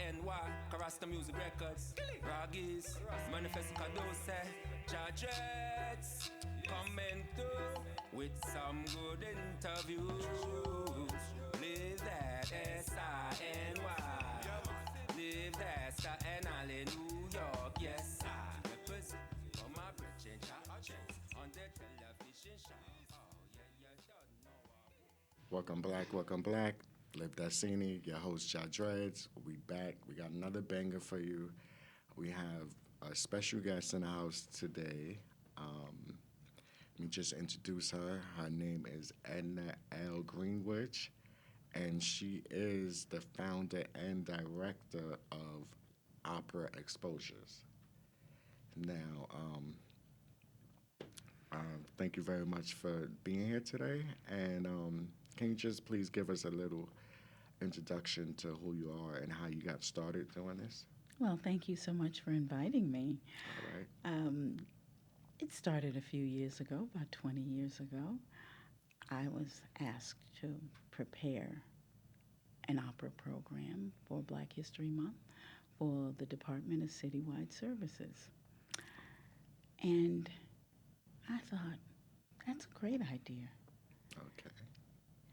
SINY, Karasta Music Records, Raggies, Manifest Kadose, Judges, coming through with some good interviews. Live that SINY, live that SINY, New York, yes, I represent for my bridge and churches on the television show. Oh, yeah, you don't know. Welcome black, welcome black. Live that SINY, your host Ja Dreads. We back. We got another banger for you. We have a special guest in the house today. Let me just introduce her. Her name is Edna Greenwich, and she is the founder and director of Opera Exposures. Now, thank you very much for being here today. And can you just please give us a little introduction to who you are and how you got started doing this? Well, thank you so much for inviting me. All right. It started a few years ago, about 20 years ago. I was asked to prepare an opera program for Black History Month for the Department of Citywide Services. And I thought, that's a great idea. Okay.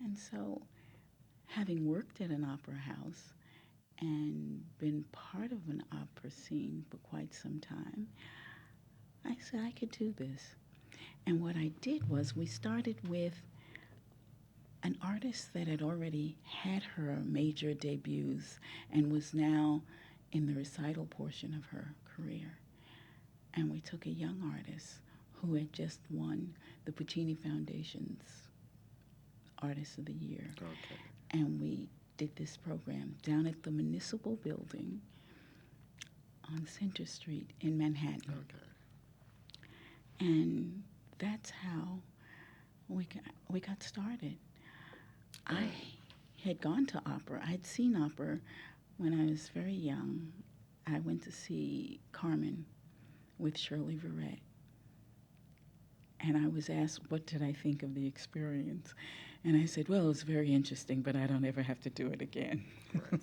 And so, having worked at an opera house and been part of an opera scene for quite some time, I said I could do this. And what I did was we started with an artist that had already had her major debuts and was now in the recital portion of her career. And we took a young artist who had just won the Puccini Foundation's Artist of the Year. Okay. And we did this program down at the municipal building on Center Street in Manhattan. Okay. And that's how we got started. I had gone to opera. I'd seen opera when I was very young. I went to see Carmen with Shirley Verrett. And I was asked, what did I think of the experience? And I said, well, it was very interesting, but I don't ever have to do it again. Right.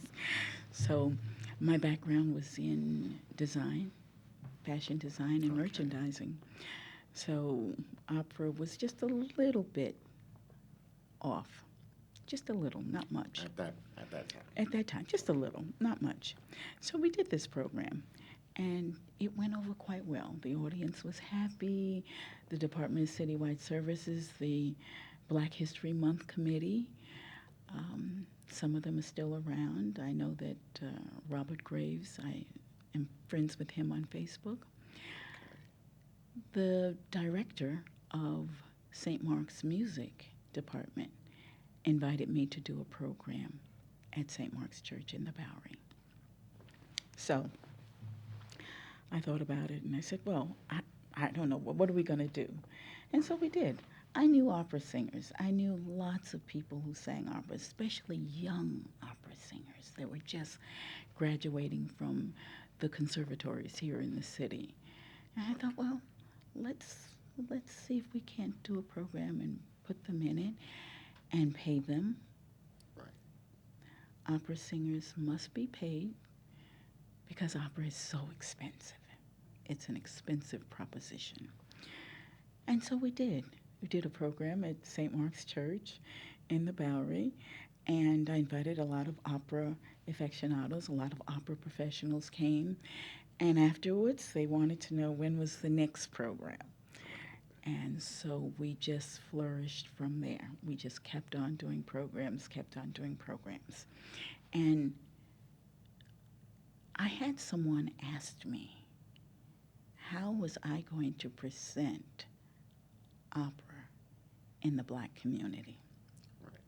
So my background was in design, fashion design, and merchandising. So opera was just a little bit off. Just a little, not much. At that time. At that time, just a little, not much. So we did this program, and it went over quite well. The audience was happy. The Department of Citywide Services, the Black History Month Committee, some of them are still around. I know that Robert Graves, I am friends with him on Facebook. The director of St. Mark's Music Department invited me to do a program at St. Mark's Church in the Bowery. So I thought about it and I said, well, I don't know, what are we going to do? And so we did. I knew opera singers. I knew lots of people who sang opera, especially young opera singers that were just graduating from the conservatories here in the city. And I thought, well, let's see if we can't do a program and put them in it and pay them. Right. Opera singers must be paid because opera is so expensive. It's an expensive proposition. And so we did. We did a program at St. Mark's Church in the Bowery, and I invited a lot of opera aficionados, a lot of opera professionals came, and afterwards they wanted to know when was the next program. And so we just flourished from there. We just kept on doing programs. And I had someone ask me, how was I going to present opera in the Black community? Right.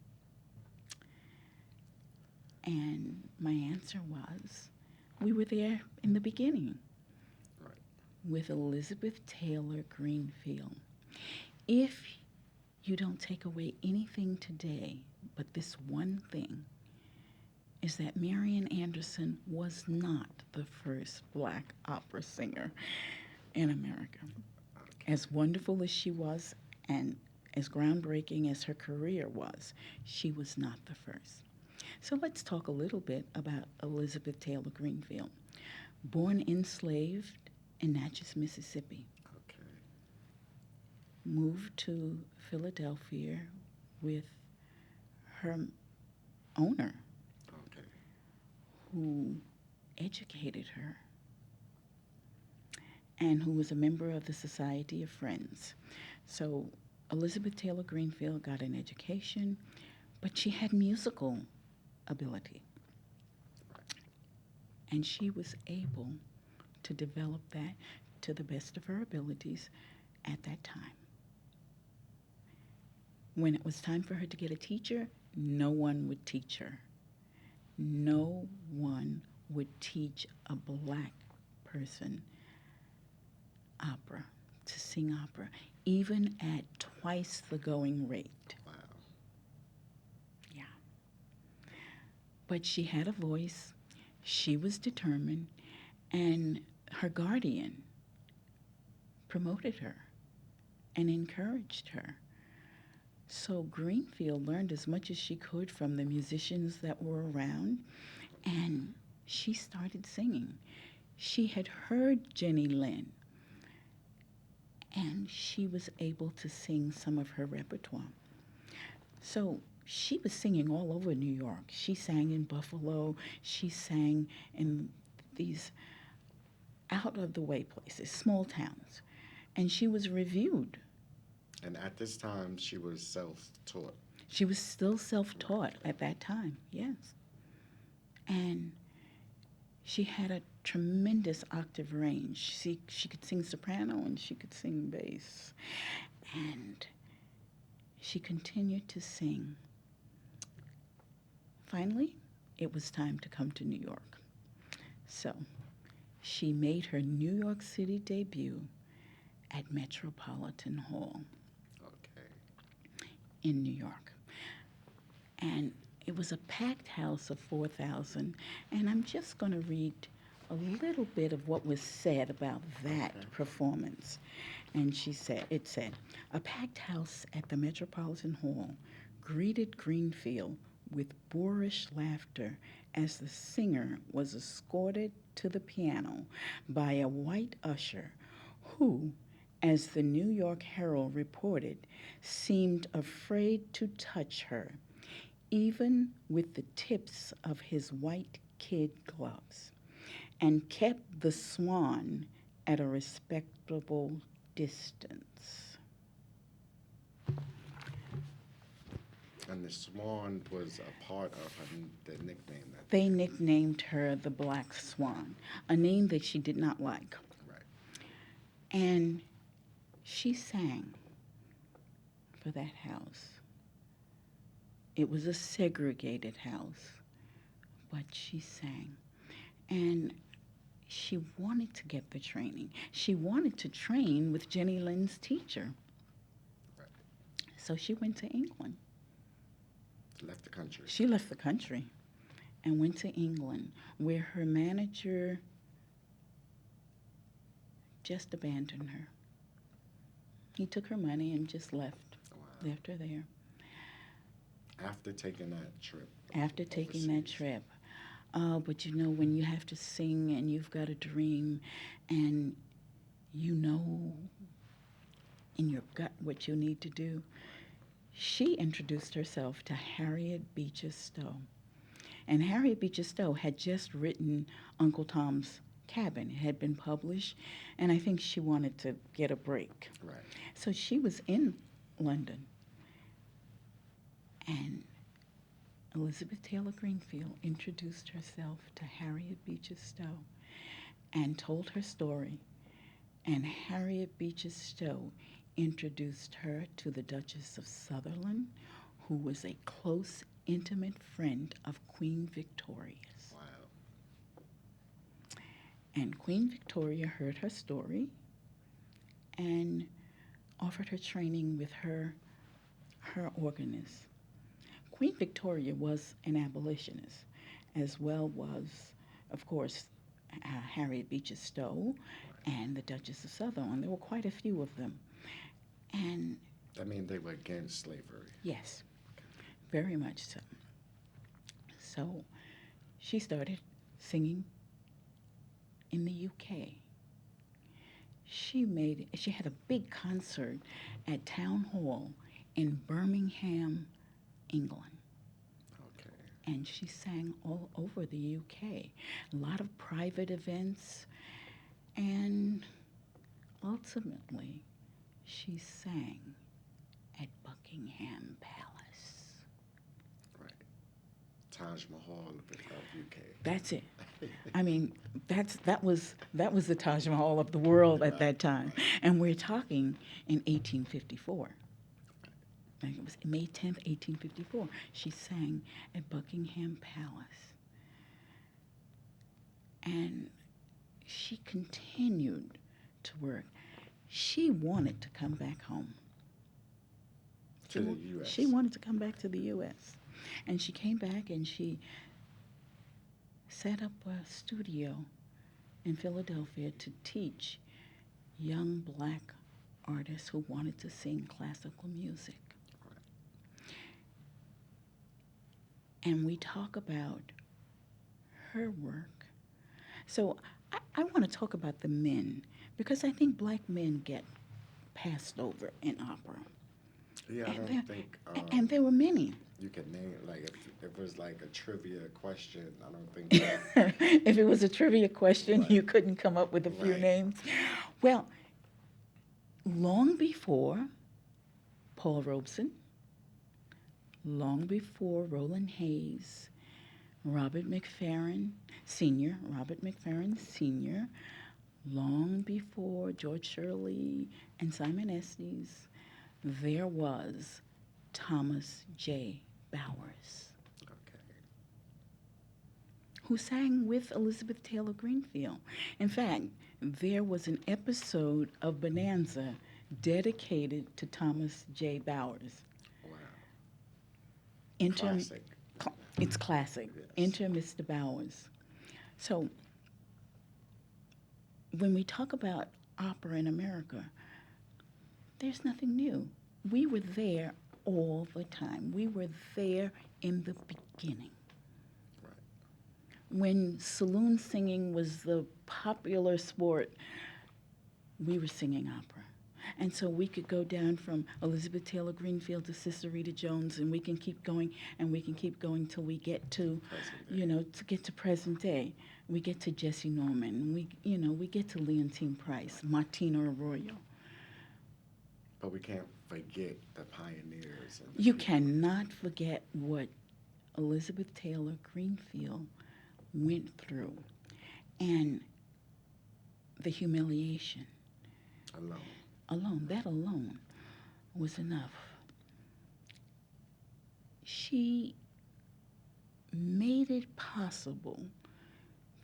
And my answer was, we were there in the beginning. Right. With Elizabeth Taylor Greenfield. If you don't take away anything today but this one thing, is that Marian Anderson was not the first Black opera singer in America. Okay. As wonderful as she was and as groundbreaking as her career was, she was not the first. So let's talk a little bit about Elizabeth Taylor Greenfield. Born enslaved in Natchez, Mississippi, Okay. moved to Philadelphia with her owner, Okay. who educated her and who was a member of the Society of Friends. So Elizabeth Taylor Greenfield got an education, but she had musical ability. And she was able to develop that to the best of her abilities at that time. When it was time for her to get a teacher, no one would teach her. No one would teach a black person opera, to sing opera, even at twice the going rate. Wow. Yeah. But she had a voice, she was determined, and her guardian promoted her and encouraged her. So Greenfield learned as much as she could from the musicians that were around, and she started singing. She had heard Jenny Lind, and she was able to sing some of her repertoire. So she was singing all over New York. She sang in Buffalo. She sang in these out-of-the-way places, small towns. And she was reviewed. And at this time, she was self-taught. She was still self-taught at that time, yes. And she had a tremendous octave range. She could sing soprano and she could sing bass. And she continued to sing. Finally, it was time to come to New York. So she made her New York City debut at Metropolitan Hall Okay. in New York. And it was a packed house of 4,000. And I'm just going to read a little bit of what was said about that performance. And it said, a packed house at the Metropolitan Hall greeted Greenfield with boorish laughter as the singer was escorted to the piano by a white usher who, as the New York Herald reported, seemed afraid to touch her, even with the tips of his white kid gloves, and kept the swan at a respectable distance. And the swan was a part of the nickname. They nicknamed her the Black Swan, a name that she did not like. Right. And she sang for that house. It was a segregated house, but she sang. And she wanted to get the training. She wanted to train with Jenny Lind's teacher. Right. So she went to England. Left the country. She left the country and went to England, where her manager just abandoned her. He took her money and just left her there. After taking that trip. After taking that trip. But you know, when you have to sing and you've got a dream and you know in your gut what you need to do, she introduced herself to Harriet Beecher Stowe. And Harriet Beecher Stowe had just written Uncle Tom's Cabin. It had been published, and I think she wanted to get a break. Right. So she was in London, and Elizabeth Taylor Greenfield introduced herself to Harriet Beecher Stowe and told her story. And Harriet Beecher Stowe introduced her to the Duchess of Sutherland, who was a close, intimate friend of Queen Victoria's. Wow. And Queen Victoria heard her story and offered her training with her organist. Queen Victoria was an abolitionist, as well was, of course, Harriet Beecher Stowe and the Duchess of Sutherland. There were quite a few of them. And That means they were against slavery. yes, very much so. So she started singing in the UK. She had a big concert at Town Hall in Birmingham, England. Okay. And she sang all over the UK. A lot of private events. And ultimately, she sang at Buckingham Palace. Right. Taj Mahal of UK. That's it. I mean, that was the Taj Mahal of the world at that time. And we're talking in 1854. I think it was May 10th, 1854. She sang at Buckingham Palace. And she continued to work. She wanted to come back home. To the U.S. She wanted to come back to the U.S. And she came back and she set up a studio in Philadelphia to teach young black artists who wanted to sing classical music. And we talk about her work. So I want to talk about the men, because I think black men get passed over in opera. Yeah, I don't think. And there were many. You can name, like, if it was like a trivia question, I don't think. If it was a trivia question, Right. you couldn't come up with a few Right. names. Well, long before Paul Robeson, long before Roland Hayes, Robert McFerrin Sr., long before George Shirley and Simon Estes, there was Thomas J. Bowers, Okay. who sang with Elizabeth Taylor Greenfield. In fact, there was an episode of Bonanza dedicated to Thomas J. Bowers. Wow. Enter, Classic. It's classic. Yes. Enter Mr. Bowers. So when we talk about opera in America, there's nothing new. We were there all the time. We were there in the beginning. Right. When saloon singing was the popular sport, we were singing opera. And so we could go down from Elizabeth Taylor Greenfield to Sister Rita Jones, and we can keep going, and we can keep going till we get to, to get to present day. We get to Jessie Norman. We get to Leontine Price, Martina Arroyo. But we can't forget the pioneers. And the You people. cannot forget what Elizabeth Taylor Greenfield went through, and the humiliation. That alone was enough. She made it possible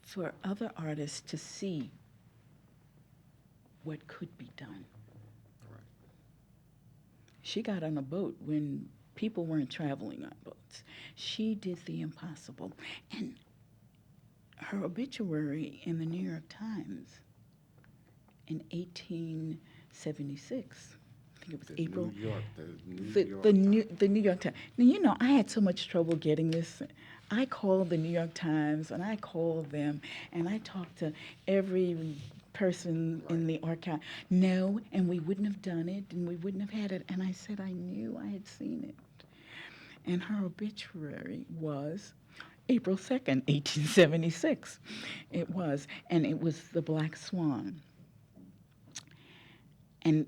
for other artists to see what could be done. Right. She got on a boat when people weren't traveling on boats. She did the impossible. And her obituary in the New York Times in 1876, I think it was April. New York, The New York Times. Now, I had so much trouble getting this. I called the New York Times, and I called them, and I talked to every person in the archive. No, and we wouldn't have done it, and we wouldn't have had it. And I said I knew I had seen it. And her obituary was April 2nd, 1876. It was, and it was the Black Swan. And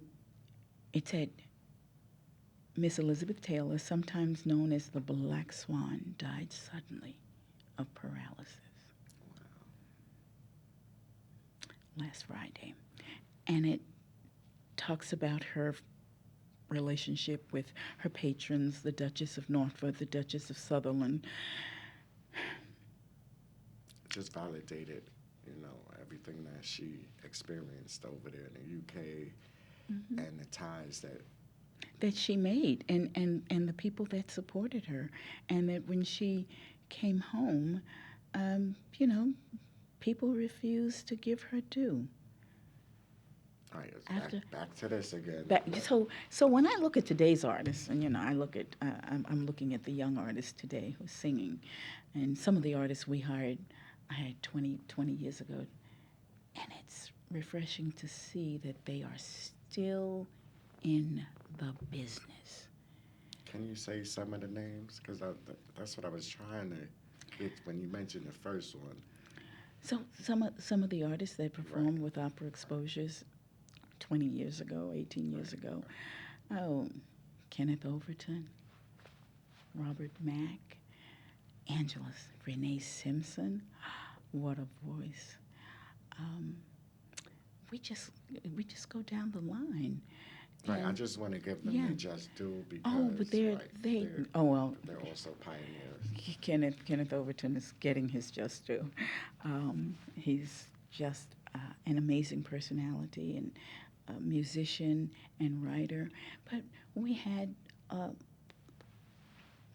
it said, Miss Elizabeth Taylor, sometimes known as the Black Swan, died suddenly of paralysis last Friday. And it talks about her relationship with her patrons, the Duchess of Norfolk, the Duchess of Sutherland. Just validated, everything that she experienced over there in the UK, and the ties that she made, and the people that supported her, and that when she came home, people refused to give her due. All right, it's After back to this again. so when I look at today's artists, and I'm looking at the young artists today who's singing, and some of the artists I had 20 years ago, and it's refreshing to see that they are still in the business. Can you say some of the names? Because that's what I was trying to get when you mentioned the first one. So some of the artists that performed with opera exposures 20 years ago, 18 years ago, Kenneth Overton, Robert Mack, Renee Simpson, what a voice. We just go down the line. Right, I And just want to give them their just due because but they're also pioneers. Kenneth Overton is getting his just due. He's just an amazing personality and a musician and writer. But we had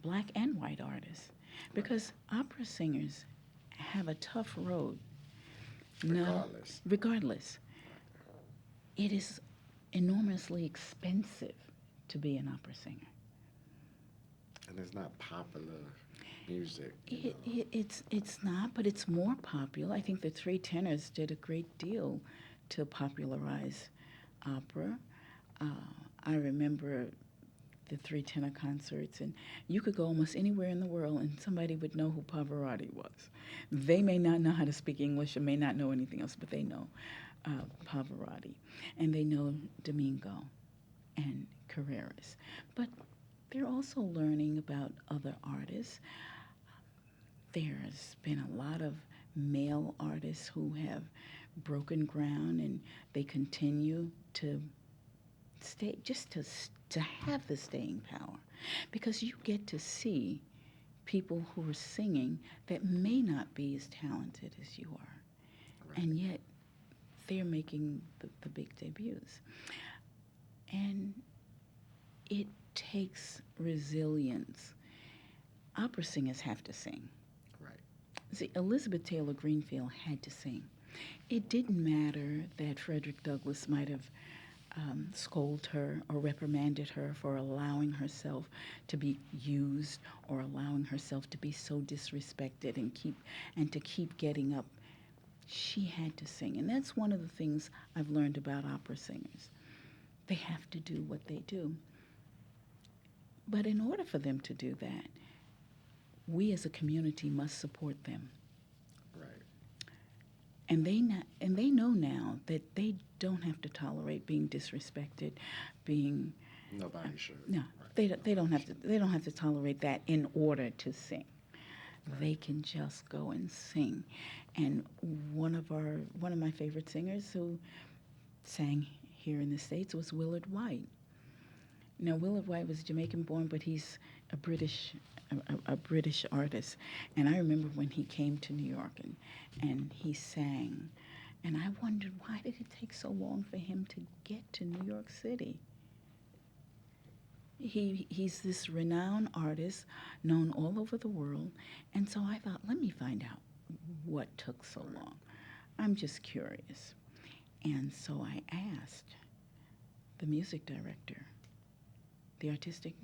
black and white artists because opera singers have a tough road. Regardless. It is enormously expensive to be an opera singer. And it's not popular music. It's not, but it's more popular. I think the Three Tenors did a great deal to popularize opera. I remember the Three Tenor concerts, and you could go almost anywhere in the world and somebody would know who Pavarotti was. They may not know how to speak English or may not know anything else, but they know Pavarotti, and they know Domingo and Carreras. But they're also learning about other artists. There's been a lot of male artists who have broken ground, and they continue to stay, just to have the staying power, because you get to see people who are singing that may not be as talented as you are, and yet they're making the big debuts. And it takes resilience. Opera singers have to sing. Right. See, Elizabeth Taylor Greenfield had to sing. It didn't matter that Frederick Douglass might have scolded her or reprimanded her for allowing herself to be used or allowing herself to be so disrespected and to keep getting up. She had to sing. And that's one of the things I've learned about opera singers. They have to do what they do. But in order for them to do that, we as a community must support them. Right. And they know now that they don't have to tolerate being disrespected, being Nobody should. No, right. they don't have to tolerate that in order to sing. Right. They can just go and sing. And one of my favorite singers who sang here in the States was Willard White. Now, Willard White was Jamaican born, but he's a British artist. And I remember when he came to New York and he sang, and I wondered, why did it take so long for him to get to New York City? He's this renowned artist, known all over the world, and so I thought, let me find out what took so long. I'm just curious. And so I asked the music director, the artistic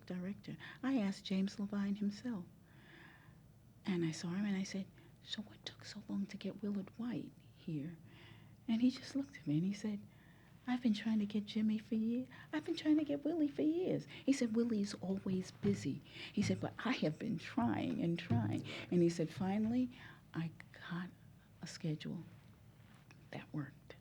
director. I asked James Levine himself. And I saw him and I said, so what took so long to get Willard White here? And he just looked at me and he said, I've been trying to get Jimmy for years. I've been trying to get Willie for years. He said, Willie's always busy. He said, but I have been trying and trying. And he said, finally, I got a schedule that worked.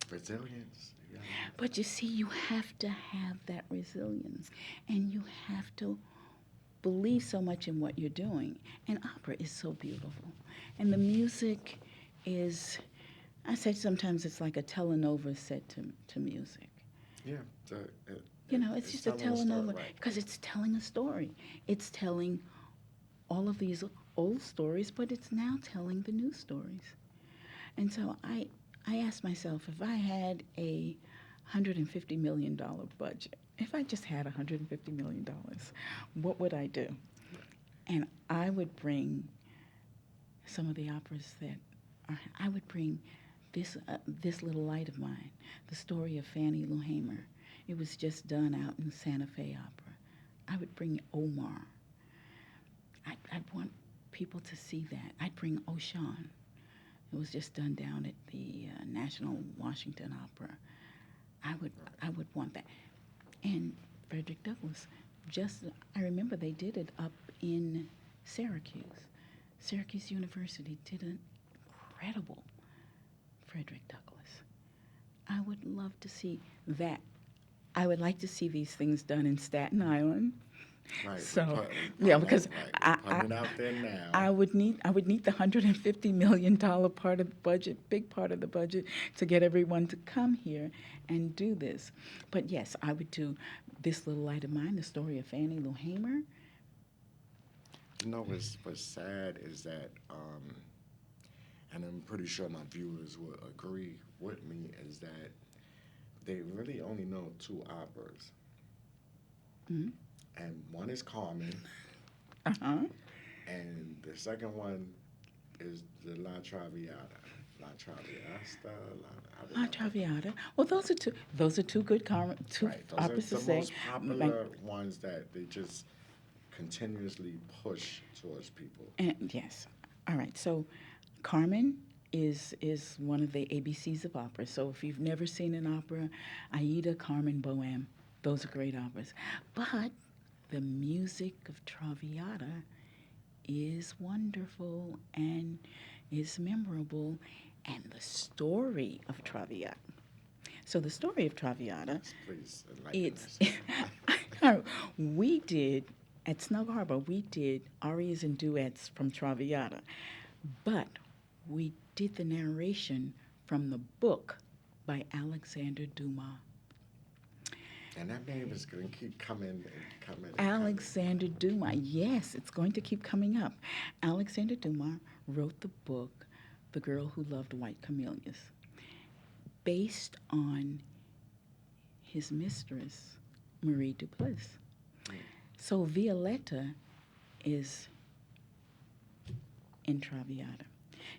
Resilience. Yeah. But you see, you have to have that resilience. And you have to believe so much in what you're doing. And opera is so beautiful. And the music is, I said sometimes it's like a telenova set to music. Yeah. It's just a telenova because it's telling a story. It's telling all of these old stories, but it's now telling the new stories. And so I asked myself, if I had a $150 million budget, if I just had $150 million, what would I do? And I would bring some of the operas I would bring This Little Light of Mine, the story of Fannie Lou Hamer. It was just done out in Santa Fe Opera. I would bring Omar. I'd want people to see that. I'd bring O'Shawn. It was just done down at the National Washington Opera. I would want that. And Frederick Douglass. I remember they did it up in Syracuse. Syracuse University did an incredible Frederick Douglass. I would love to see that. I would like to see these things done in Staten Island. Right. So, yeah, because putting it out there now. I would need the $150 million part of the budget, big part of the budget, to get everyone to come here and do this. But yes, I would do This Little Light of Mine, the story of Fannie Lou Hamer. You know what's sad is that, and I'm pretty sure my viewers will agree with me, is that they really only know two operas. Mm-hmm. And one is Carmen. Uh-huh. And the second one is the La Traviata. La Traviata. Well, those are two good two right. Those operas are to the say. most popular ones that they just continuously push towards people. And yes. All right. So Carmen is one of the ABCs of opera. So if you've never seen an opera, Aida, Carmen, Bohème, those are great operas. But the music of Traviata is wonderful and is memorable, and the story of Traviata. So the story of Traviata, Please enlighten it's we did at Snug Harbor. We did arias and duets from Traviata, but we did the narration from the book by Alexander Dumas. And that name is going to keep coming and coming. Alexander Dumas, yes, it's going to keep coming up. Alexander Dumas wrote the book, The Girl Who Loved White Camellias, based on his mistress, Marie Duplessis. So Violetta is in Traviata.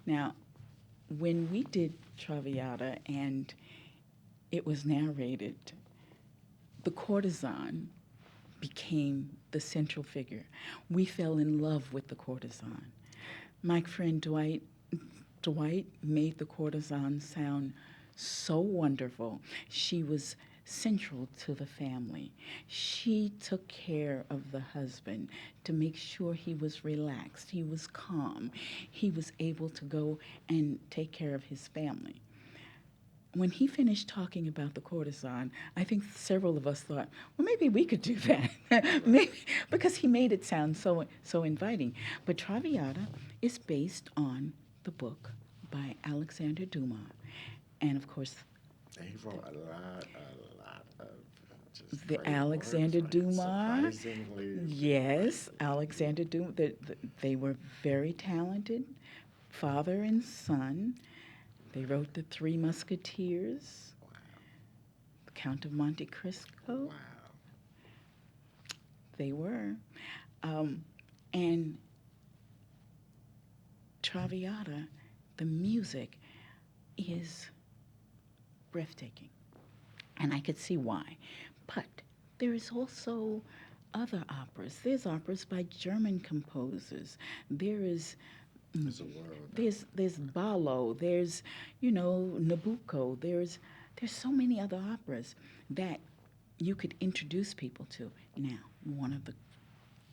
Now, when we did Traviata and it was narrated, the courtesan became the central figure. We fell in love with the courtesan. My friend Dwight made the courtesan sound so wonderful. She was central to the family. She took care of the husband to make sure he was relaxed, he was calm, he was able to go and take care of his family. When he finished talking about the courtesan, I think several of us thought, well, maybe we could do that, maybe, because he made it sound so inviting. But Traviata is based on the book by Alexander Dumas, and of course, he wrote a lot of just the great Alexander works, Dumas. surprisingly. Yes, Alexander Dumas. They were very talented, father and son. They wrote The Three Musketeers, Wow. The Count of Monte Cristo. Wow. They were. And Traviata, the music, is breathtaking. And I could see why. But there is also other operas. There's operas by German composers. There's There's a world. There's Ballo, there's, Nabucco, there's so many other operas that you could introduce people to. Now, one of the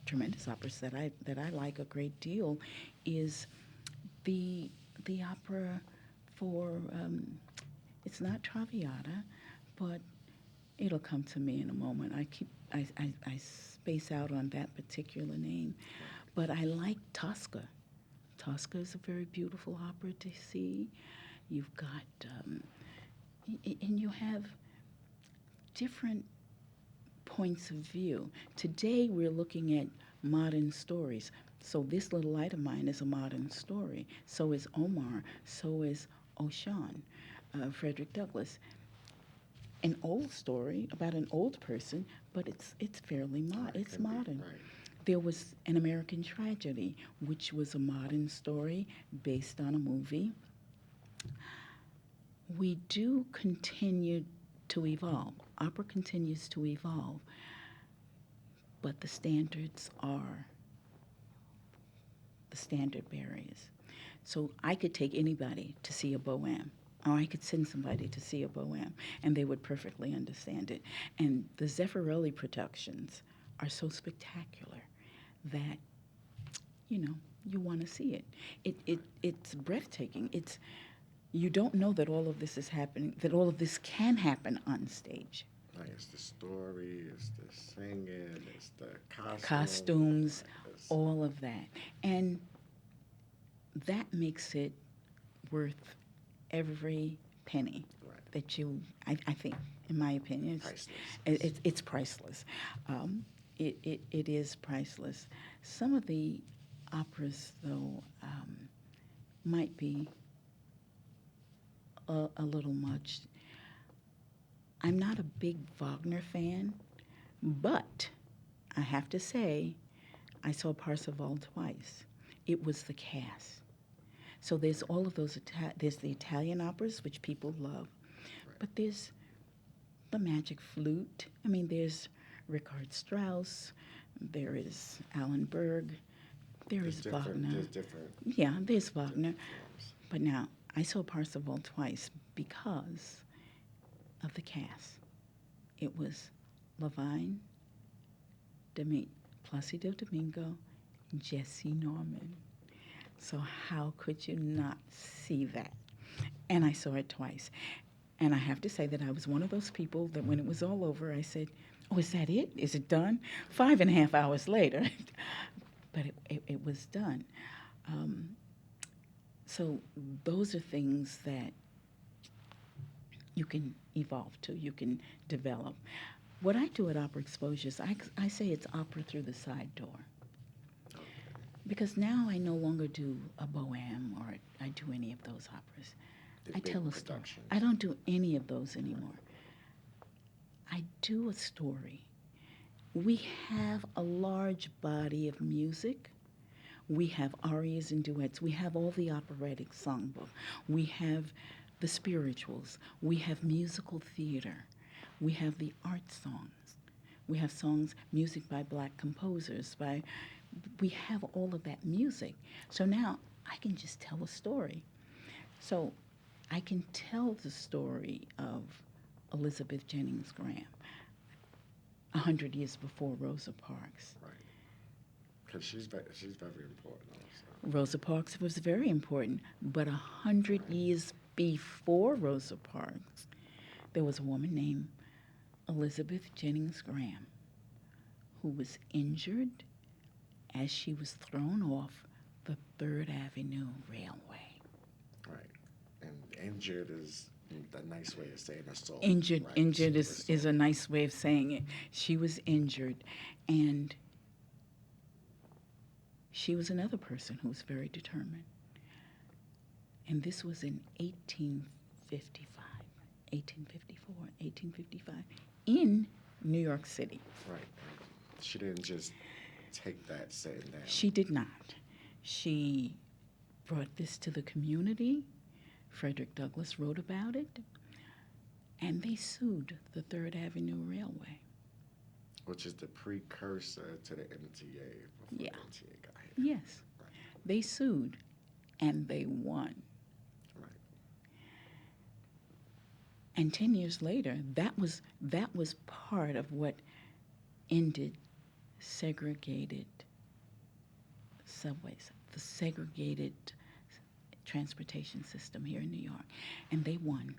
tremendous operas that I like a great deal is the opera for it's not Traviata, but it'll come to me in a moment. I space out on that particular name, but I like Tosca. Tosca is a very beautiful opera to see. You've got, and you have different points of view. Today we're looking at modern stories. So This Little Light of Mine is a modern story. So is Omar. So is O'Shawn, Frederick Douglass. An old story about an old person, but it's fairly modern. Right. There was An American Tragedy, which was a modern story based on a movie. we do continue to evolve. Opera continues to evolve, but the standards are the standard barriers. So I could take anybody to see a Bohème, or I could send somebody to see a Bohème, and they would perfectly understand it. And the Zeffirelli productions are so spectacular that, you want to see it. It's breathtaking. You don't know that all of this is happening, that all of this can happen on stage. Like it's the story, it's the singing, it's the Costumes, like it's- all of that. And that makes it worth every penny Right. that I think, in my opinion, Priceless. it's priceless. It is priceless. Some of the operas, though, might be a little much. I'm not a big Wagner fan, but I have to say, I saw Parsifal twice. It was the cast. So there's all of those, there's the Italian operas, which people love, but there's the Magic Flute. I mean, there's Richard Strauss, there is Alan Berg, there is Wagner. There's different. Yeah, there's Wagner. forms. But now, I saw Parsifal twice because of the cast. It was Levine, Placido Domingo, Jesse Norman. So how could you not see that? And I saw it twice. And I have to say that I was one of those people that when it was all over, I said, oh, is that it? Is it done? 5.5 hours later. But it was done. So those are things that you can evolve to, you can develop. What I do at Opera Exposures, I say it's opera through the side door. Because now I no longer do a Bohème or I do any of those operas. The I big tell a story. productions. I don't do any of those anymore. I do a story. We have a large body of music. We have arias and duets. We have all the operatic songbook. We have the spirituals. We have musical theater. We have the art songs. We have songs, music by black composers. We have all of that music. So now I can just tell a story. So I can tell the story of Elizabeth Jennings Graham 100 years before Rosa Parks. Right. Because she's very important also. Rosa Parks was very important, but 100 years before Rosa Parks, there was a woman named Elizabeth Jennings Graham who was injured as she was thrown off the 3rd Avenue Railway. Right. And injured is a nice way of saying assault. Injured Right. is a nice way of saying it. She was injured, and she was another person who was very determined. And this was in 1855, in New York City. Right. She didn't just take that sitting down. She did not. She brought this to the community. Frederick Douglass wrote about it, and they sued the 3rd Avenue Railway. Which is the precursor to the MTA before Yeah. the MTA got here. Yes. Right. They sued, and they won. Right. And 10 years later, that was part of what ended segregated subways, the segregated transportation system here in New York. And they won.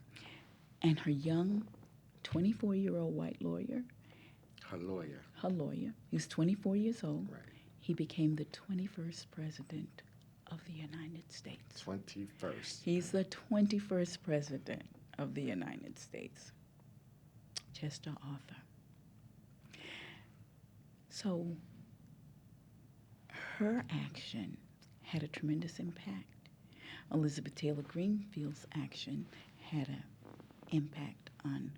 And her young 24-year-old white lawyer, Her lawyer. he was 24 years old, Right. he became the 21st president of the United States. 21st. He's the 21st president of the United States. Chester Arthur. So her action had a tremendous impact. Elizabeth Taylor Greenfield's action had an impact on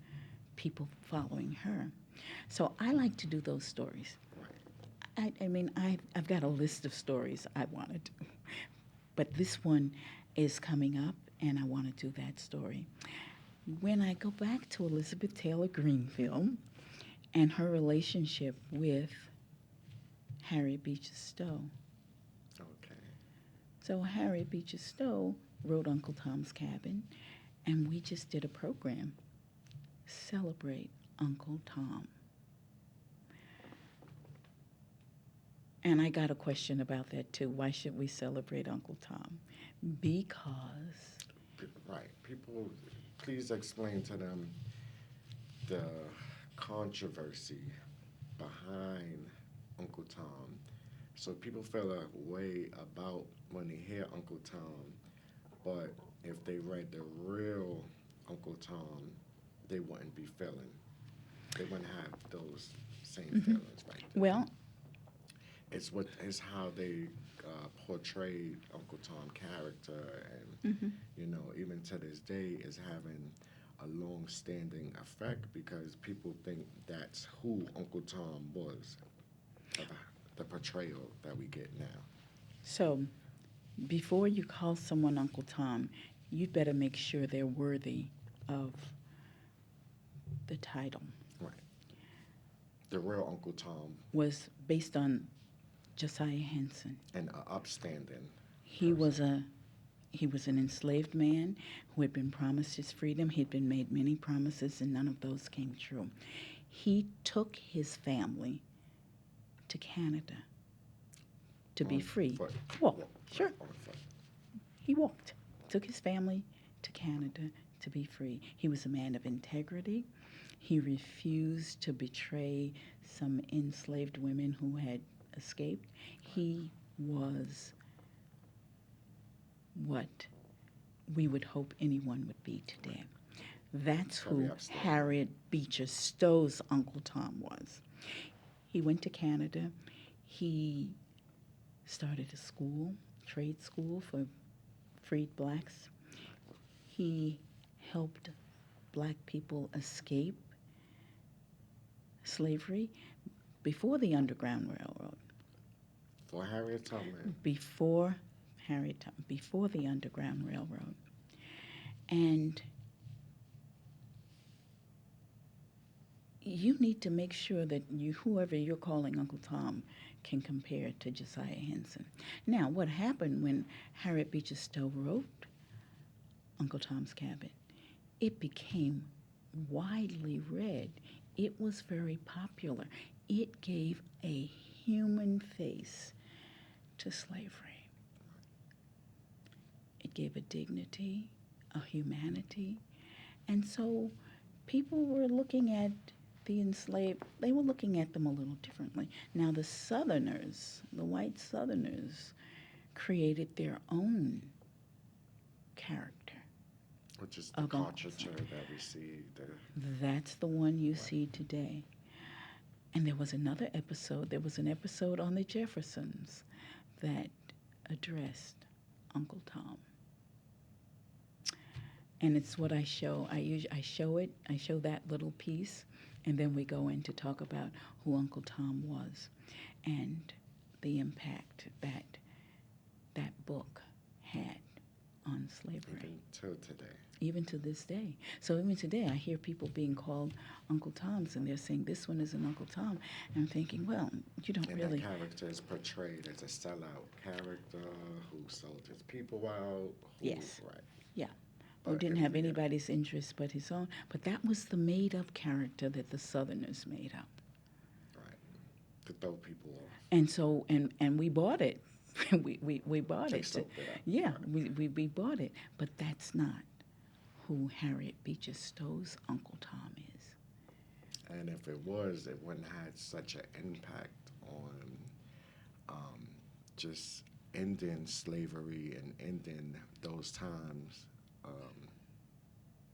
people following her. So I like to do those stories. Right. I mean, I've got a list of stories I want to do. But this one is coming up, and I want to do that story. When I go back to Elizabeth Taylor Greenfield and her relationship with Harriet Beecher Stowe. Okay. So Harriet Beecher Stowe wrote Uncle Tom's Cabin, and we just did a program, Celebrate Uncle Tom. And I got a question about that too. Why should we celebrate Uncle Tom? Because... Right. People, please explain to them the controversy behind Uncle Tom. So people feel a way about when they hear Uncle Tom, but if they read the real Uncle Tom, they wouldn't be feeling. They wouldn't have those same feelings right there. Well, It's how they portrayed Uncle Tom character, and you know, even to this day, is having a long-standing effect because people think that's who Uncle Tom was, the portrayal that we get now. so before you call someone Uncle Tom, you'd better make sure they're worthy of the title. Right. The real Uncle Tom Was based on Josiah Henson. and upstanding. He was an enslaved man who had been promised his freedom. He'd been made many promises, and none of those came true. He took his family to Canada to be On free. foot. Walk, sure. On foot. He walked, took his family to Canada to be free. He was a man of integrity. He refused to betray some enslaved women who had escaped. He was what we would hope anyone would be today. That's Very who upstanding. Harriet Beecher Stowe's Uncle Tom was. He went to Canada. He started a school, trade school for freed blacks. He helped black people escape slavery before the Underground Railroad. For Harriet Tubman. Before the Underground Railroad. And you need to make sure that whoever you're calling Uncle Tom can compare to Josiah Henson. Now, what happened when Harriet Beecher Stowe wrote Uncle Tom's Cabin? It became widely read. It was very popular. It gave a human face to slavery. It gave a dignity, a humanity. And so people were looking at the enslaved, they were looking at them a little differently. Now the Southerners, the white Southerners, created their own character. Which is the Of Uncle caricature Tom. that we see. That's the one you see today. And there was an episode on the Jeffersons that addressed Uncle Tom. And it's what I show. I show that little piece, and then we go in to talk about who Uncle Tom was and the impact that that book had on slavery. Even till today. Even to this day. So even today, I hear people being called Uncle Toms, and they're saying this one is an Uncle Tom. And I'm thinking, well, you don't And really. that character is portrayed as a sellout character who sold his people out. Yes. Right. Yeah. Who didn't have anybody's interest but his own. But that was the made-up character that the Southerners made up. Right. To throw people off. And so, and we bought it. we bought They it. soaked it up. Yeah, Right. we bought it. But that's not who Harriet Beecher Stowe's Uncle Tom is. And if it was, it wouldn't have had such an impact on just ending slavery and ending those times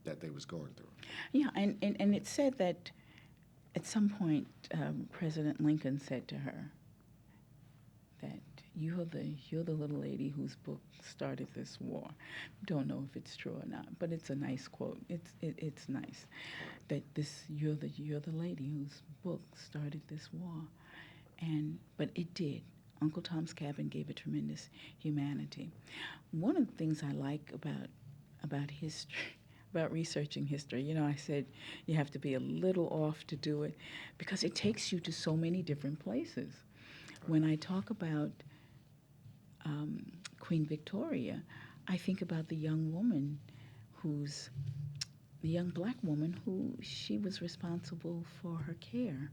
that they was going through. Yeah, and it said that at some point President Lincoln said to her that you're the little lady whose book started this war. Don't know if it's true or not, but it's a nice quote. It's nice that you're the lady whose book started this war, but it did. Uncle Tom's Cabin gave a tremendous humanity. One of the things I like about about history, about researching history. You know, I said you have to be a little off to do it because it takes you to so many different places. When I talk about Queen Victoria, I think about the young black woman who she was responsible for her care.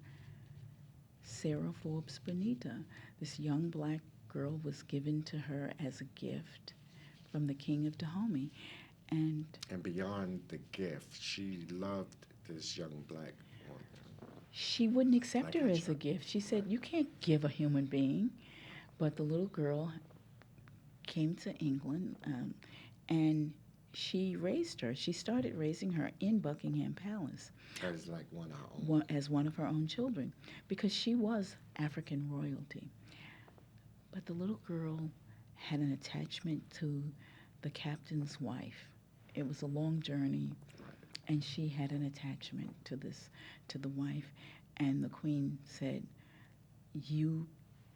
Sarah Forbes Bonita, this young black girl, was given to her as a gift from the King of Dahomey. And beyond the gift, she loved this young black woman. she wouldn't accept Like her a as a child. gift. She said, "You can't give a human being." But the little girl came to England and she raised her. She started raising her in Buckingham Palace As like one of her own. as one of her own children because she was African royalty. But the little girl had an attachment to the captain's wife. It was a long journey, and she had an attachment to the wife. And the queen said, "You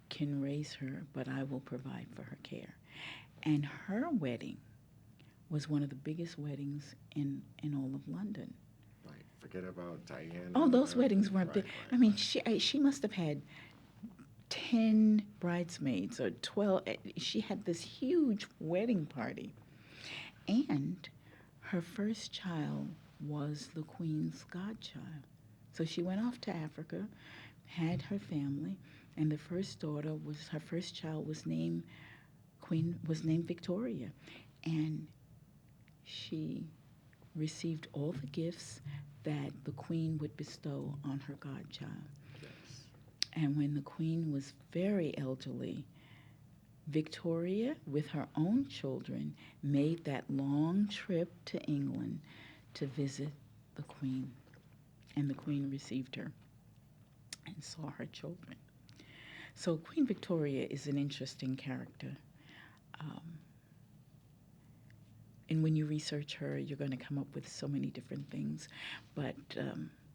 can raise her, but I will provide for her care." And her wedding was one of the biggest weddings in all of London. Like, forget about Diana. Oh, those weddings weren't big. Right, I mean, she must have had 10 bridesmaids or 12. She had this huge wedding party. And her first child was the queen's godchild. So she went off to Africa, had her family, and the first daughter was her first child was named Victoria. And she received all the gifts that the queen would bestow on her godchild. Yes. And when the queen was very elderly, Victoria, with her own children, made that long trip to England to visit the queen. And the queen received her and saw her children. So Queen Victoria is an interesting character. And when you research her, you're going to come up with so many different things. But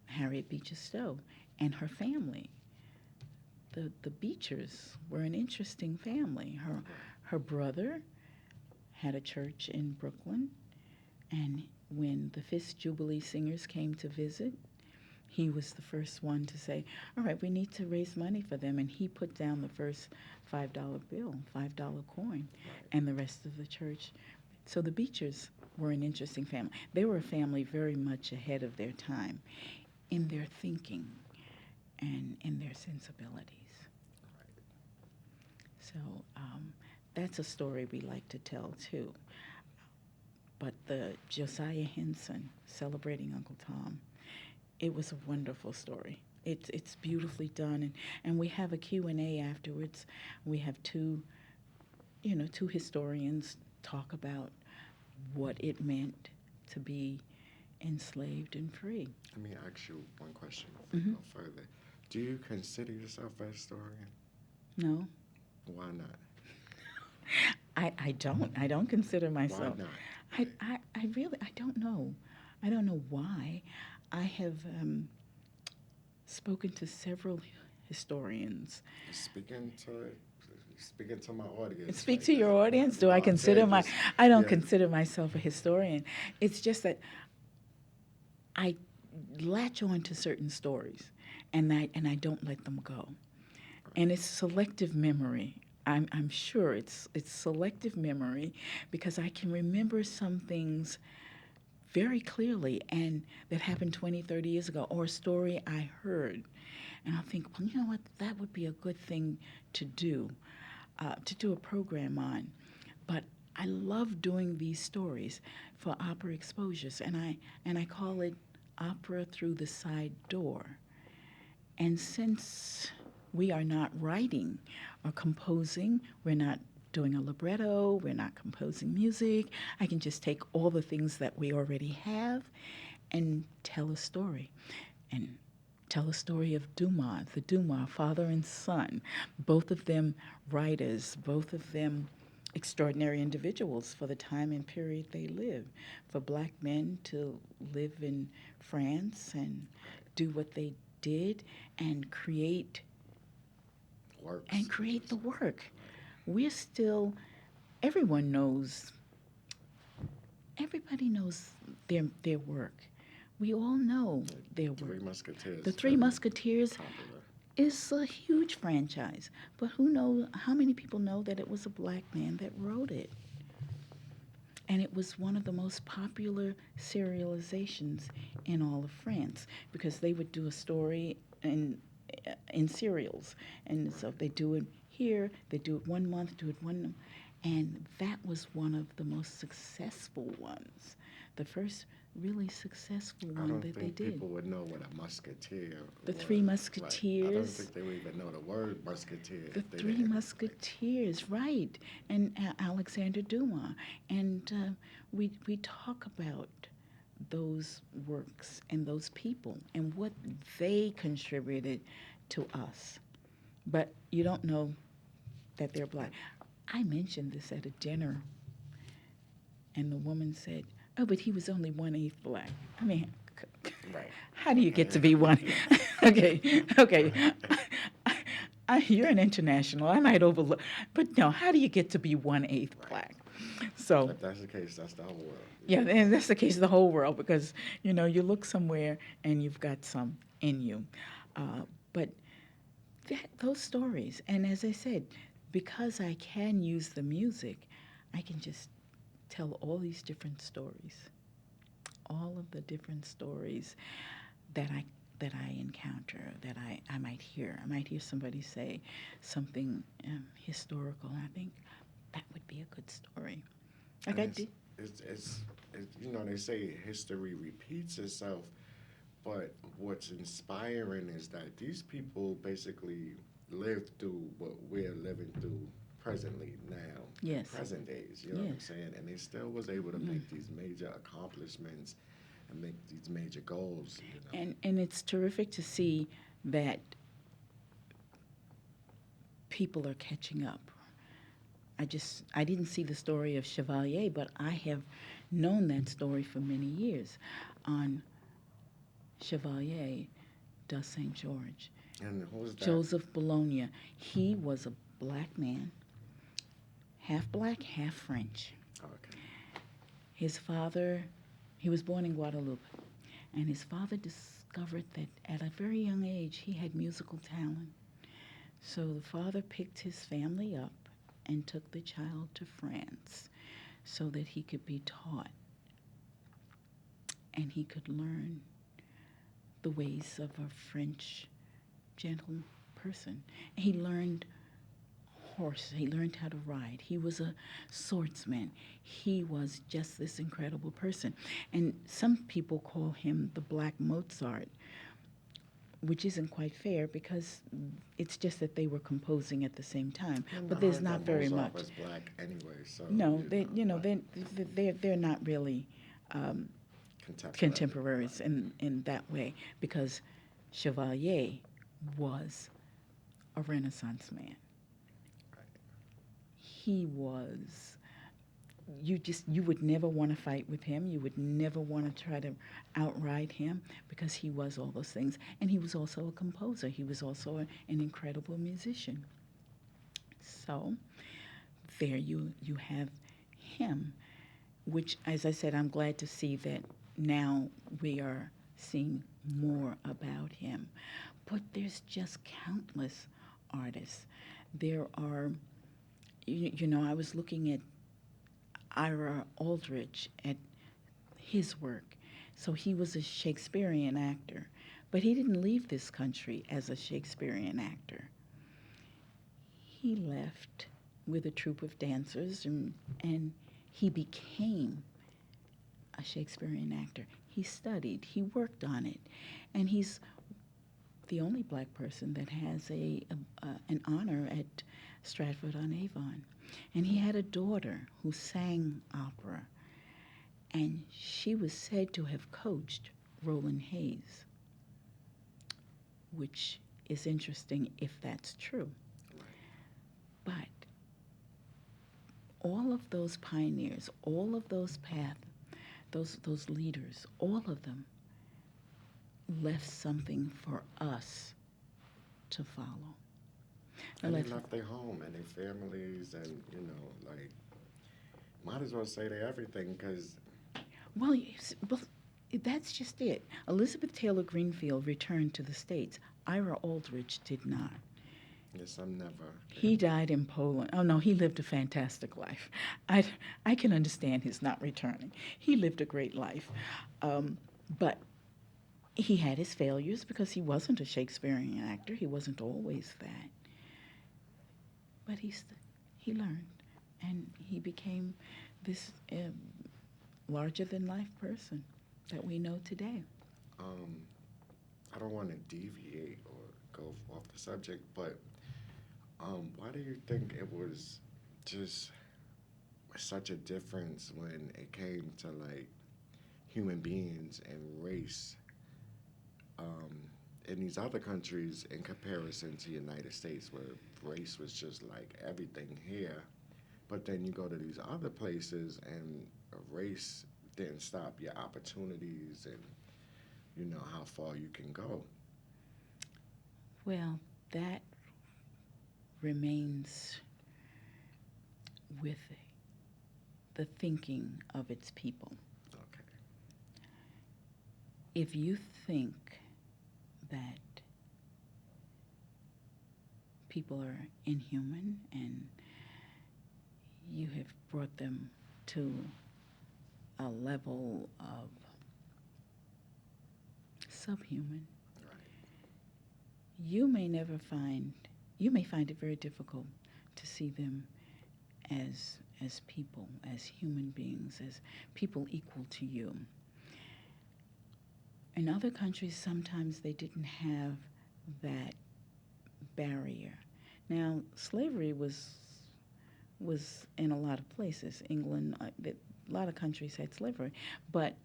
Harriet Beecher Stowe and her family, the Beechers were an interesting family. Her brother had a church in Brooklyn, and when the Fifth Jubilee Singers came to visit, he was the first one to say, "All right, we need to raise money for them," and he put down the first $5 bill, $5 coin, and the rest of the church. So the Beechers were an interesting family. They were a family very much ahead of their time in their thinking and in their sensibilities. So that's a story we like to tell too. But the Josiah Henson celebrating Uncle Tom, it was a wonderful story. It's beautifully done, and we have a Q&A afterwards. We have two historians talk about what it meant to be enslaved and free. Let me ask you one question before we go further. Do you consider yourself a historian? No, Why not? I don't. I don't consider myself. Why not? I really don't know. I don't know why. I have spoken to several historians. Speaking to my audience. Speak right to your now. audience. Do I Okay, consider just- I don't yeah. consider myself a historian. It's just that I latch on to certain stories, and I don't let them go. And it's selective memory. I'm sure it's selective memory because I can remember some things very clearly and that happened 20, 30 years ago, or a story I heard. And I'll think, well, you know what, that would be a good thing to do a program on. But I love doing these stories for opera exposures, and I call it Opera Through the Side Door. And since we are not writing or composing, we're not doing a libretto, we're not composing music, I can just take all the things that we already have and tell a story. And tell a story of the Dumas, father and son, both of them writers, both of them extraordinary individuals for the time and period they lived. For black men to live in France and do what they did and create the work. We're still, everyone knows everybody knows their work. We all know their Three work. Musketeers. The Three very Musketeers Popular. is a huge franchise, but who knows how many people know that it was a black man that wrote it? And it was one of the most popular serializations in all of France because they would do a story in serials, and so they do it here, they do it 1 month, do it one, and that was one of the most successful ones, the first really successful I one don't that they think did. people would know what a musketeer The was. Three Right. I don't Musketeers. think they would even know the word musketeer. The if they Three didn't. Musketeers, right? And Alexander Dumas, and we talk about those works and those people and what they contributed to us. But you don't know that they're black. I mentioned this at a dinner, and the woman said, "Oh, but he was only 1/8 black." I mean, Right. how do you get to be one? Okay. You're an international. I might overlook, but no. How do you get to be 1/8 black? So If that's the case, that's the whole world. yeah, and that's the case of the whole world because you look somewhere and you've got some in you, but those stories, and as I said, because I can use the music, I can just tell all these different stories, all of the different stories that I encounter, that I might hear. I might hear somebody say something historical, and I think that would be a good story. Like I did. It's they say history repeats itself, but what's inspiring is that these people basically lived through what we're living through presently now, Yes. present days. You know what I'm Yes. saying? And they still was able to make these major accomplishments and make these major goals. And it's terrific to see that people are catching up. I didn't see the story of Chevalier, but I have known that story for many years on Chevalier de Saint George. And who's that? Joseph Bologna. He was a black man, half black, half French. Okay. His father, he was born in Guadeloupe, and his father discovered that at a very young age he had musical talent. So the father picked his family up and took the child to France so that he could be taught and he could learn the ways of a French gentle person. He learned horse. He learned how to ride. He was a swordsman. He was just this incredible person. And some people call him the Black Mozart, which isn't quite fair because it's just that they were composing at the same time. But there's not very much. Was black anyway, so No, they're not really contemporaries in that way because Chevalier was a Renaissance man. He was, you would never want to fight with him. You would never want to try to outride him because he was all those things. And he was also a composer. He was also an incredible musician. So there you have him, which, as I said, I'm glad to see that now we are seeing more about him. But there's just countless artists. There are, I was looking at Ira Aldrich, at his work. So he was a Shakespearean actor, but he didn't leave this country as a Shakespearean actor. He left with a troupe of dancers, and he became a Shakespearean actor. He studied, he worked on it, and he's the only black person that has an honor at Stratford-on-Avon. And he had a daughter who sang opera, and she was said to have coached Roland Hayes, which is interesting if that's true. But all of those pioneers, all of those those leaders, all of them left something for us to follow. And they left their home and their families and, might as well say they everything because Well, well, that's just it. Elizabeth Taylor Greenfield returned to the States. Ira Aldridge did not. Yes, I'm never. He died in Poland. Oh, no, he lived a fantastic life. I can understand his not returning. He lived a great life. But he had his failures because he wasn't a Shakespearean actor. He wasn't always that. But he learned, and he became this larger-than-life person that we know today. I don't want to deviate or go off the subject, but why do you think it was just such a difference when it came to like human beings and race in these other countries in comparison to the United States, where race was just like everything here, but then you go to these other places and race didn't stop your opportunities and you know how far you can go. Well, that remains with the thinking of its people. Okay. If you think that people are inhuman and you have brought them to a level of subhuman, Right. you may find it very difficult to see them as people, as human beings, as people equal to you. In other countries, sometimes they didn't have that barrier. Now, slavery was in a lot of places. England, a lot of countries had slavery, but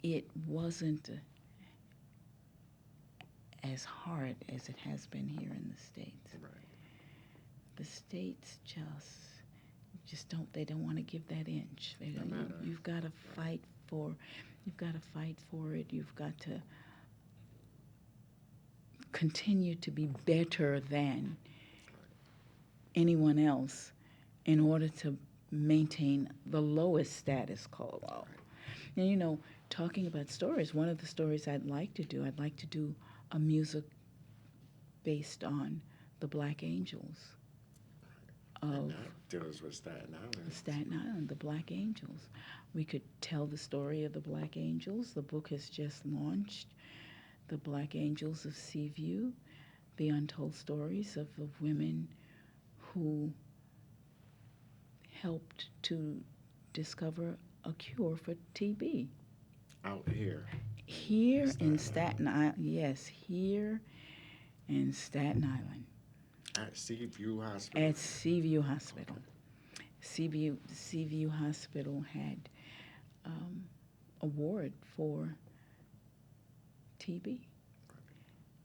it wasn't as hard as it has been here in the States. Right. The States they don't want to give that inch. They don't, you've got to fight for it. You've got to continue to be better than anyone else in order to maintain the lowest status quo. Right. And you know, talking about stories, one of the stories I'd like to do a music based on the Black Angels of And that deals with Staten Island. The Black Angels. We could tell the story of the Black Angels. The book has just launched, The Black Angels of Seaview, the untold stories of the women who helped to discover a cure for TB. Out here. Here in Staten Island, yes, here in Staten Island. At Seaview Hospital. At Seaview Hospital. Seaview Hospital had a ward for TB.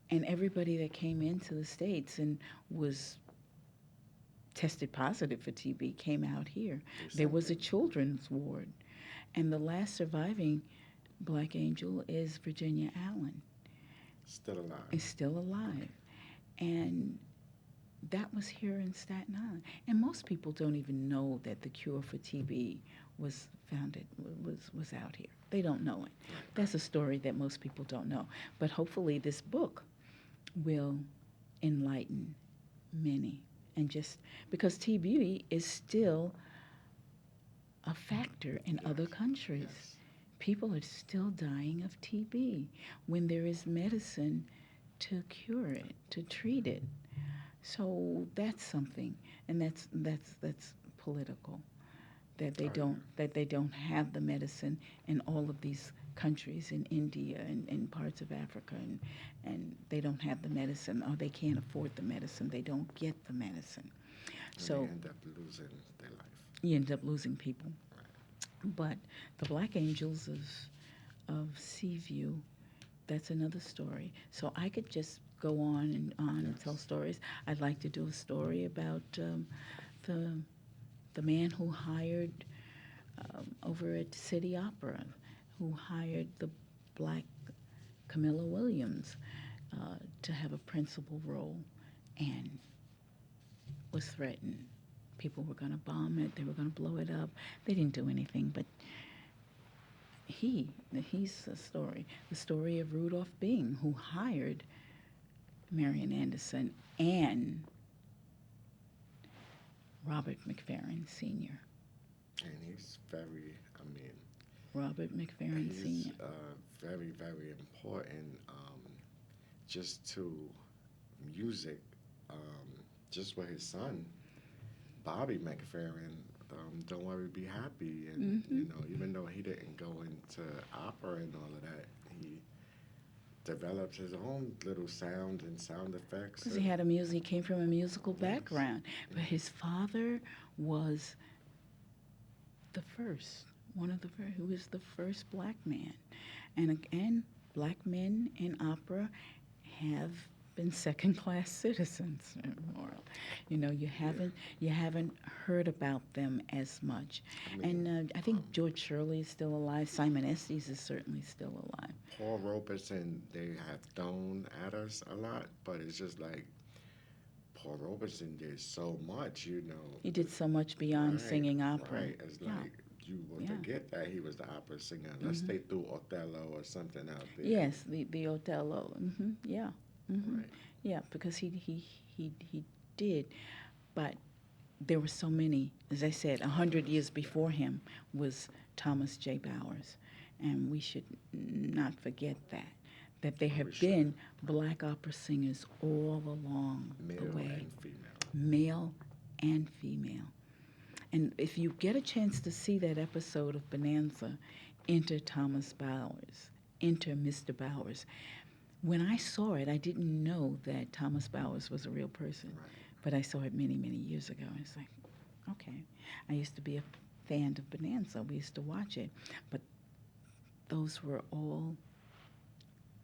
And everybody that came into the States and was tested positive for TB came out here. There was a children's ward. And the last surviving Black Angel is Virginia Allen. Still alive. Is still alive. And that was here in Staten Island. And most people don't even know that the cure for TB was out here. They don't know it. That's a story that most people don't know. But hopefully this book will enlighten many. And just because TB is still a factor in other countries. Yes. People are still dying of TB when there is medicine to cure it, to treat it. So that's something, and that's political. That they don't have the medicine in all of these countries, in India and parts of Africa, and they don't have the medicine, or they can't afford the medicine. They don't get the medicine. And So they end up losing their life. you end up losing people. But the Black Angels of Seaview, that's another story. So I could just go on and on and tell stories. I'd like to do a story about the man who hired over at City Opera, who hired the Black Camilla Williams to have a principal role, and was threatened. people were going to bomb it. They were going to blow it up. They didn't do anything, but he's the story of Rudolph Bing, who hired Marian Anderson and Robert McFerrin Sr. And he's very, I mean, Robert McFerrin he's Sr. Very, very important just to music, just with his son, Bobby McFerrin. Don't Worry, Be Happy. And, you know, even though he didn't go into opera and all of that, he developed his own little sound and sound effects. Because he came from a musical background. But his father was who was the first black man. And again, black men in opera have been second-class citizens in the world. You know, you haven't heard about them as much. I mean, I think George Shirley is still alive. Simon Estes is certainly still alive. Paul Robeson, they have thrown at us a lot, but it's just like Paul Robeson did so much, you know. He did so much beyond singing opera. Right, it's like you would forget that he was the opera singer unless they threw Othello or something out there. Yes, the Othello. Yeah. Right. Yeah, because he did, but there were so many. As I said, 100 years before him was Thomas J. Bowers, and we should not forget that there have been black opera singers all along the way, male and female. And if you get a chance to see that episode of Bonanza, enter Thomas Bowers, enter Mr. Bowers. When I saw it, I didn't know that Thomas Bowers was a real person, but I saw it many, many years ago. It's like, okay. I used to be a fan of Bonanza. We used to watch it, but those were all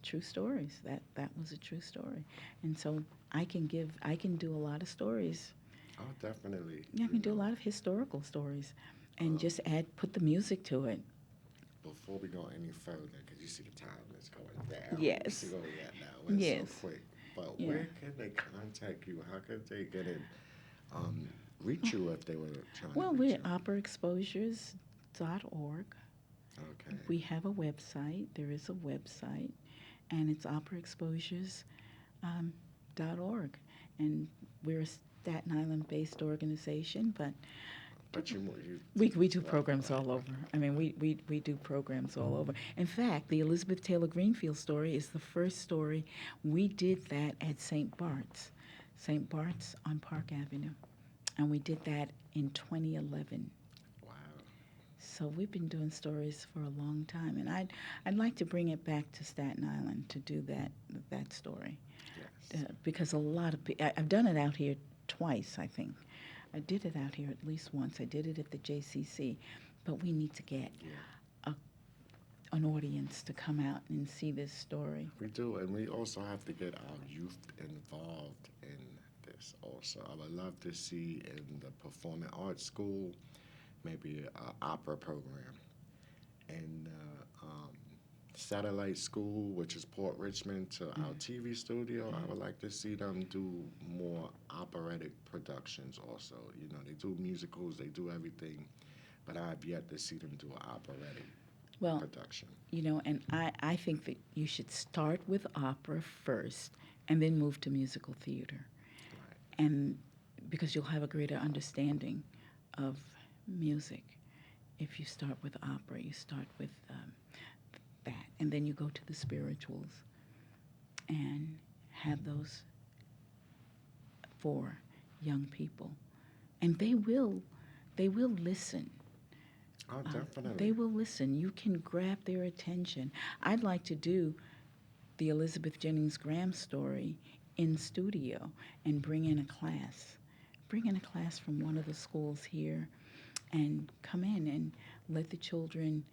true stories. That was a true story, and so I can do a lot of stories. Oh, definitely. Yeah, I can do a lot of historical stories, and just put the music to it. Before we go any further, because you see the time is going down. Yes. We're going now. It's Yes. so quick. But where can they contact you? How could they get in, reach you if they were trying Well, to reach we're you? at operaexposures.org. Okay. We have a website. There is a website, and it's operaexposures.org. And we're a Staten Island-based organization, but we do programs all over. I mean, we do programs all over. In fact, the Elizabeth Taylor Greenfield story is the first story. We did that at St. Bart's on Park Avenue, and we did that in 2011. Wow. So we've been doing stories for a long time, and I'd like to bring it back to Staten Island to do that story, Yes. because a lot of people. I've done it out here twice, I think. I did it out here at least once. I did it at the JCC, but we need to get an audience to come out and see this story. We do, and we also have to get our youth involved in this also. I would love to see in the performing arts school maybe an opera program. And satellite school, which is Port Richmond, to our TV studio, I would like to see them do more operatic productions also. You know, they do musicals, they do everything, but I've yet to see them do an operatic production. You know, and I think that you should start with opera first and then move to musical theater. Right. And because you'll have a greater understanding of music. If you start with opera, you start with that, and then you go to the spirituals and have those for young people, and they will listen. Oh, definitely. They will listen. You can grab their attention. I'd like to do the Elizabeth Jennings Graham story in studio and bring in a class from one of the schools here, and come in and let the children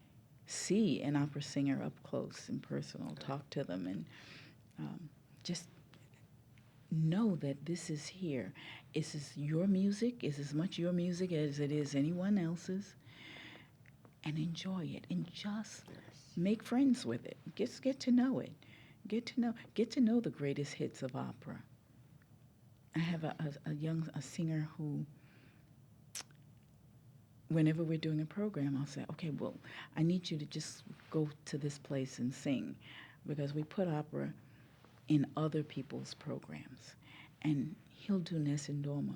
see an opera singer up close and personal, talk to them, and just know that this is here. This is your music. It's as much your music as it is anyone else's. And enjoy it, and just make friends with it. Just get to know it. Get to know the greatest hits of opera. I have a singer who whenever we're doing a program, I'll say, okay, well, I need you to just go to this place and sing, because we put opera in other people's programs. And he'll do Nessun Dorma,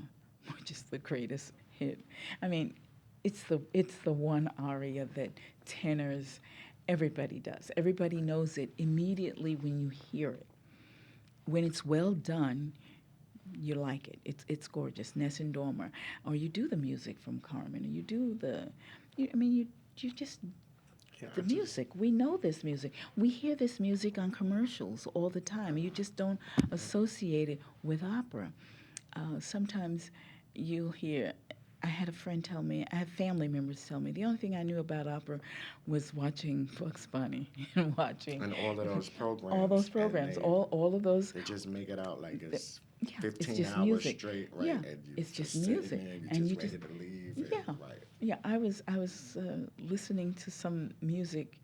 which is the greatest hit. I mean, it's the one aria that tenors, everybody does. Everybody knows it immediately when you hear it. When it's well done, you like it. It's gorgeous. Nessun Dorma, or you do the music from Carmen, or you do you just the music. We know this music. We hear this music on commercials all the time. You just don't associate it with opera. Sometimes you'll hear. I had a friend tell me, I have family members tell me, the only thing I knew about opera was watching Bugs Bunny and watching. And all of those programs. All those programs, all of those. They just make it out like it's Yeah, 15 it's just hours music. straight, right? Yeah, And you it's just sitting music. there, you And just you ready just- to leave. Yeah, And, right. yeah. I was listening to some music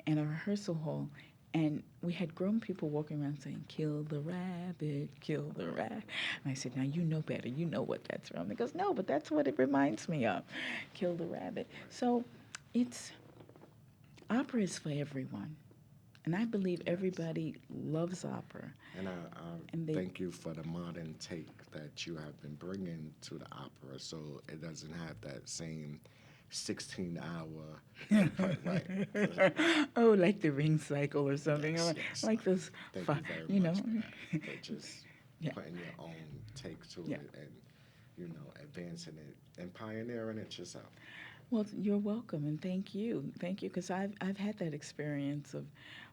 in a rehearsal hall, and we had grown people walking around saying, "Kill the rabbit, kill the rat." And I said, "Now you know better. You know what that's from." He goes, "No, but that's what it reminds me of, kill the rabbit." So, opera is for everyone, and I believe everybody loves opera. And And I they- thank you for the modern take that you have been bringing to the opera, so it doesn't have that same 16-hour right. Oh, like the ring cycle or something, Yes, or yes. like those. Thank fi- you very much. know. For that. For just Yeah. putting your own take to Yeah. it and advancing it and pioneering it yourself. Well, you're welcome, and thank you, because I've had that experience of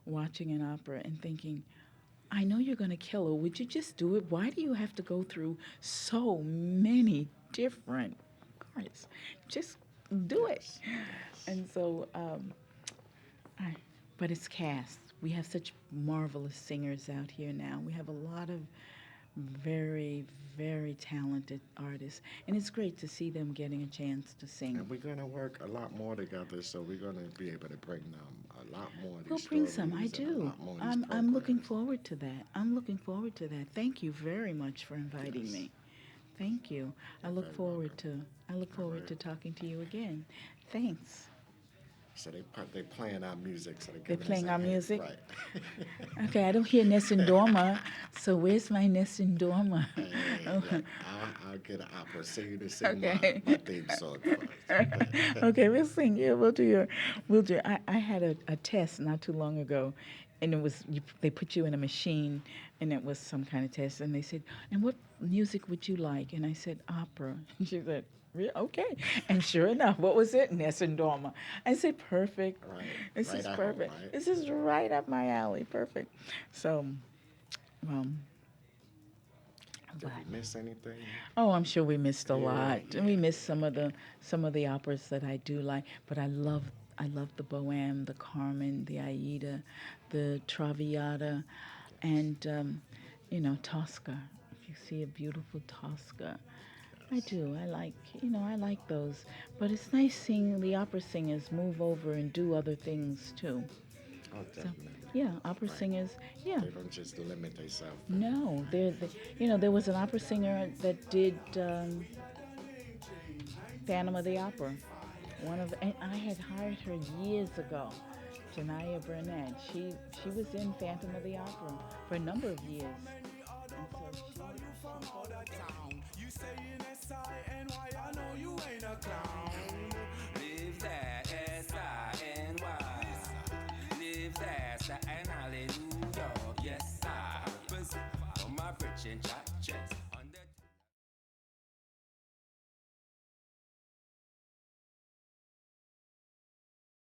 watching an opera and thinking, I know you're going to kill her. Would you just do it? Why do you have to go through so many different parts? Just do it. Yes. And so, but it's cast. We have such marvelous singers out here now. We have a lot of very, very talented artists, and it's great to see them getting a chance to sing. And we're going to work a lot more together, so we're going to be able to bring them a lot more of We'll these bring some. I stories and a do. lot more of these I'm looking programs. forward to that. Thank you very much for inviting Yes. me. Thank you. I You're look very forward to. welcome. I look forward right. to talking to you again. Thanks. So they playing our music. So They're playing our music? Right. Okay, I don't hear Nessun Dorma, so where's my Nessun Dorma? Look, I'll get an opera singer to sing Okay. my theme song first. Okay, we'll sing. Yeah, we'll do. I had a test not too long ago, and it was they put you in a machine, and it was some kind of test, and they said, "And what music would you like?" And I said, "Opera." And she said, "Okay." And sure enough, what was it? Nessun Dorma. I said, "Perfect. Right. This Right is at home, perfect. right? This is right up my alley. Perfect." So, I'm Did glad. we miss anything? Oh, I'm sure we missed a Yeah, lot. And we yeah. missed some of the operas that I do like, but I love the Bohème, the Carmen, the Aida, the Traviata, and Tosca. If you see a beautiful Tosca, I do. I like those. But it's nice seeing the opera singers move over and do other things too. Oh, definitely. Yeah, opera Right. singers. Yeah. They don't just limit themselves. No, there was an opera singer that did Phantom of the Opera. And I had hired her years ago, Janaya Burnett. She was in Phantom of the Opera for a number of years. And so You saying SINY, I know you ain't a clown. Live that SINY. Live that and hallelujah. Yes, I was on my bridge and chat.